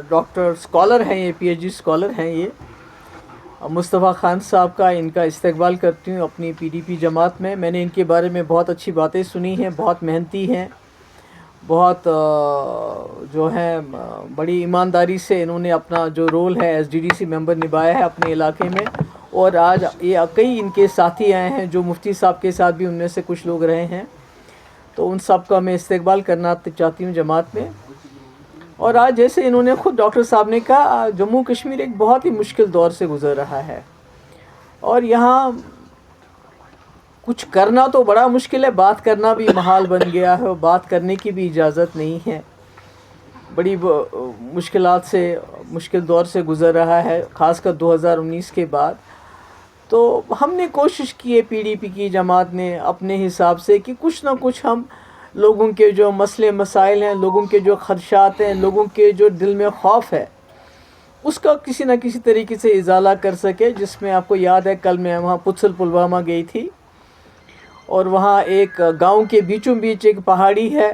Doctor scholar ہیں، یہ P H D scholar ہیں یہ مصطفیٰ خان صاحب کا، ان کا استقبال کرتی ہوں اپنی پی ڈی پی جماعت میں. میں نے ان کے بارے میں بہت اچھی باتیں سنی ہیں، بہت محنتی ہیں، بہت جو ہیں بڑی ایمانداری سے انہوں نے اپنا جو رول ہے ایس ڈی ڈی سی ممبر نبھایا ہے اپنے علاقے میں. اور آج یہ کئی ان کے ساتھی آئے ہیں جو مفتی صاحب کے ساتھ بھی ان میں سے کچھ لوگ رہے ہیں، تو ان سب کا میں استقبال کرنا چاہتی ہوں جماعت میں. اور آج جیسے انہوں نے خود ڈاکٹر صاحب نے کہا، جموں کشمیر ایک بہت ہی مشکل دور سے گزر رہا ہے، اور یہاں کچھ کرنا تو بڑا مشکل ہے، بات کرنا بھی محال بن گیا ہے، اور بات کرنے کی بھی اجازت نہیں ہے. بڑی مشکلات سے، مشکل دور سے گزر رہا ہے، خاص کر 2019 کے بعد. تو ہم نے کوشش کی ہے، پی ڈی پی کی جماعت نے اپنے حساب سے، کہ کچھ نہ کچھ ہم لوگوں کے جو مسئلے مسائل ہیں، لوگوں کے جو خدشات ہیں، لوگوں کے جو دل میں خوف ہے، اس کا کسی نہ کسی طریقے سے ازالہ کر سکے. جس میں آپ کو یاد ہے کل میں وہاں پتھل پلوامہ گئی تھی، اور وہاں ایک گاؤں کے بیچوں بیچ ایک پہاڑی ہے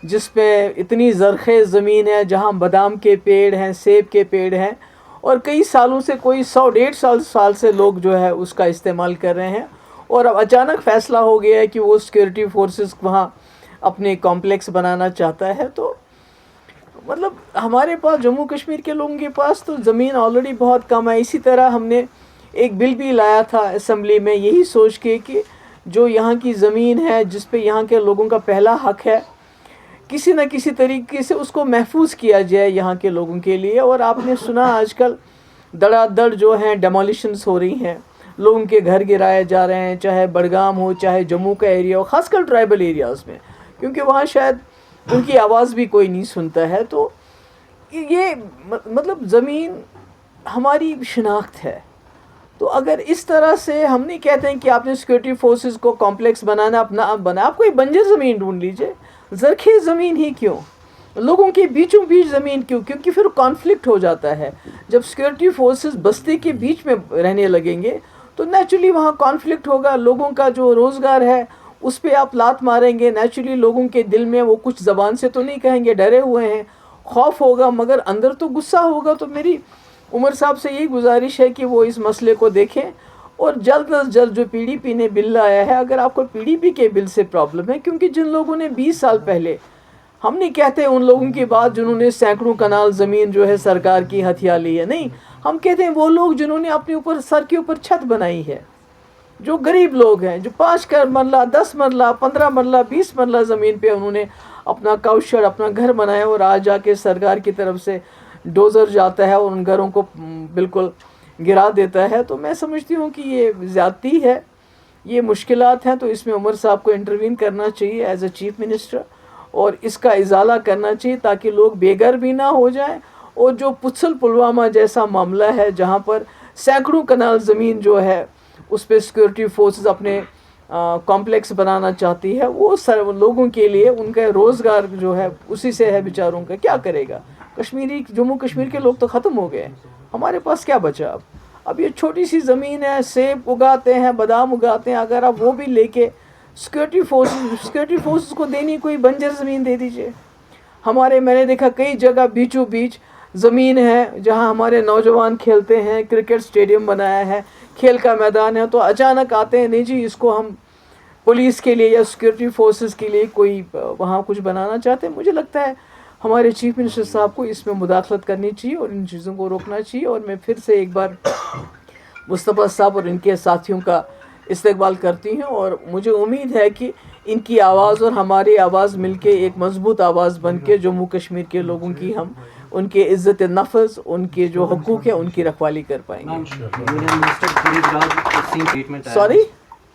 جس پہ اتنی زرخیز زمین ہے، جہاں بادام کے پیڑ ہیں، سیب کے پیڑ ہیں، اور کئی سالوں سے، کوئی 100-150 سال سے لوگ جو ہے اس کا استعمال کر رہے ہیں. اور اب اچانک فیصلہ ہو گیا ہے کہ وہ سیکورٹی فورسز وہاں اپنے کمپلیکس بنانا چاہتا ہے. تو مطلب ہمارے پاس، جموں کشمیر کے لوگوں کے پاس تو زمین آلریڈی بہت کم ہے. اسی طرح ہم نے ایک بل بھی لایا تھا اسمبلی میں، یہی سوچ کے کہ جو یہاں کی زمین ہے، جس پہ یہاں کے لوگوں کا پہلا حق ہے، کسی نہ کسی طریقے سے اس کو محفوظ کیا جائے یہاں کے لوگوں کے لیے. اور آپ نے سنا آج کل دڑا دڑ جو ہیں ڈیمولیشنز ہو رہی ہیں، لوگوں کے گھر گرائے جا رہے ہیں، چاہے بڑگام ہو، چاہے جموں کا ایریا ہو، خاص کر ٹرائبل ایریاز میں، کیونکہ وہاں شاید ان کی آواز بھی کوئی نہیں سنتا ہے. تو یہ مطلب زمین ہماری شناخت ہے. تو اگر اس طرح سے ہم نہیں کہتے ہیں کہ آپ نے سیکورٹی فورسز کو کمپلیکس بنانا، اپنا بنا، آپ کوئی بنجر زمین ڈھونڈ لیجئے، زرخیز زمین ہی کیوں، لوگوں کے بیچوں بیچ زمین کیوں؟ کیونکہ پھر کانفلکٹ ہو جاتا ہے. جب سیکورٹی فورسز بستی کے بیچ میں رہنے لگیں گے تو نیچرلی وہاں کانفلکٹ ہوگا. لوگوں کا جو روزگار ہے اس پہ آپ لات ماریں گے، نیچرلی لوگوں کے دل میں وہ کچھ زبان سے تو نہیں کہیں گے، ڈرے ہوئے ہیں، خوف ہوگا، مگر اندر تو غصہ ہوگا. تو میری عمر صاحب سے یہی گزارش ہے کہ وہ اس مسئلے کو دیکھیں، اور جلد از جلد جو پی ڈی پی نے بل لایا ہے، اگر آپ کو پی ڈی پی کے بل سے پرابلم ہے، کیونکہ جن لوگوں نے 20 سال پہلے، ہم نہیں کہتے ان لوگوں کی بات جنہوں نے سینکڑوں کنال زمین جو ہے سرکار کی ہتھیا لی ہے، نہیں، ہم کہتے ہیں وہ لوگ جنہوں نے اپنے اوپر، سر کے اوپر چھت بنائی ہے، جو غریب لوگ ہیں، جو 5 مرلہ 10 مرلہ 15 مرلہ 20 مرلہ زمین پہ انہوں نے اپنا کوشر، اپنا گھر بنایا، اور آج جا کے سرکار کی طرف سے ڈوزر جاتا ہے اور ان گھروں کو بالکل گرا دیتا ہے. تو میں سمجھتی ہوں کہ یہ زیادتی ہے، یہ مشکلات ہیں. تو اس میں عمر صاحب کو انٹروین کرنا چاہیے ایز اے چیف منسٹر، اور اس کا ازالہ کرنا چاہیے تاکہ لوگ بے گھر بھی نہ ہو جائیں. اور جو پتھل پلوامہ جیسا معاملہ ہے جہاں پر سینکڑوں کنال زمین جو ہے اس پہ سیکورٹی فورسز اپنے کمپلیکس بنانا چاہتی ہے، وہ لوگوں کے لیے ان کا روزگار جو ہے اسی سے ہے بیچاروں کا. کیا کرے گا جموں کشمیر کے لوگ تو ختم ہو گئے، ہمارے پاس کیا بچا اب یہ چھوٹی سی زمین ہے، سیب اگاتے ہیں، بادام اگاتے ہیں، اگر آپ وہ بھی لے کے سیکورٹی فورسز کو دینی، کوئی بنجر زمین دے دیجئے. میں نے دیکھا کئی جگہ بیچوں بیچ زمین ہے جہاں ہمارے نوجوان کھیلتے ہیں، کرکٹ سٹیڈیم بنایا ہے، کھیل کا میدان ہے، تو اچانک آتے ہیں، نہیں جی اس کو ہم پولیس کے لیے یا سیکورٹی فورسز کے لیے کوئی وہاں کچھ بنانا چاہتے ہیں. مجھے لگتا ہے ہمارے چیف منسٹر صاحب کو اس میں مداخلت کرنی چاہیے اور ان چیزوں کو روکنا چاہیے. اور میں پھر سے ایک بار مصطفیٰ صاحب اور ان کے ساتھیوں کا استقبال کرتی ہوں، اور مجھے امید ہے کہ ان کی آواز اور ہماری آواز مل کے ایک مضبوط آواز بن کے جموں کشمیر کے لوگوں کی، ہم ان کے عزت نفس، ان کے جو حقوق ہیں ان کی رکھوالی کر پائیں گے. سوری،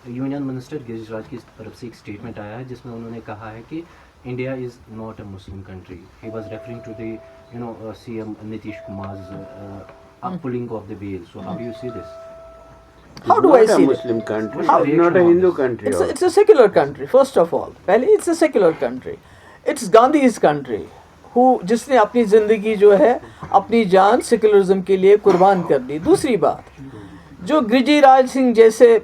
یونین منسٹر گریش راج کی طرف سے ایک اسٹیٹمنٹ آیا ہے جس میں انہوں نے کہا ہے کہ India is not a Muslim country. He was referring to the CM ایم نیتیش کمار's pulling of the veil. So how do you see this? How do I see it? Muslim country, not a Hindu country. It's a secular country, first of all. پہلے it's a secular country. It's Gandhi's country. جس نے اپنی زندگی جو ہے، اپنی جان secularism کے لیے قربان کر دی. دوسری بات، جو گریجی راج سنگھ جیسے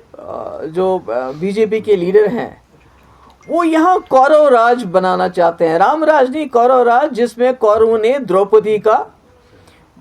جو بی جے پی کے لیڈر ہیں، وہ یہاں کورو راج بنانا چاہتے ہیں. رام راج نہیں، کورو راج، جس میں کورو نے دروپدی کا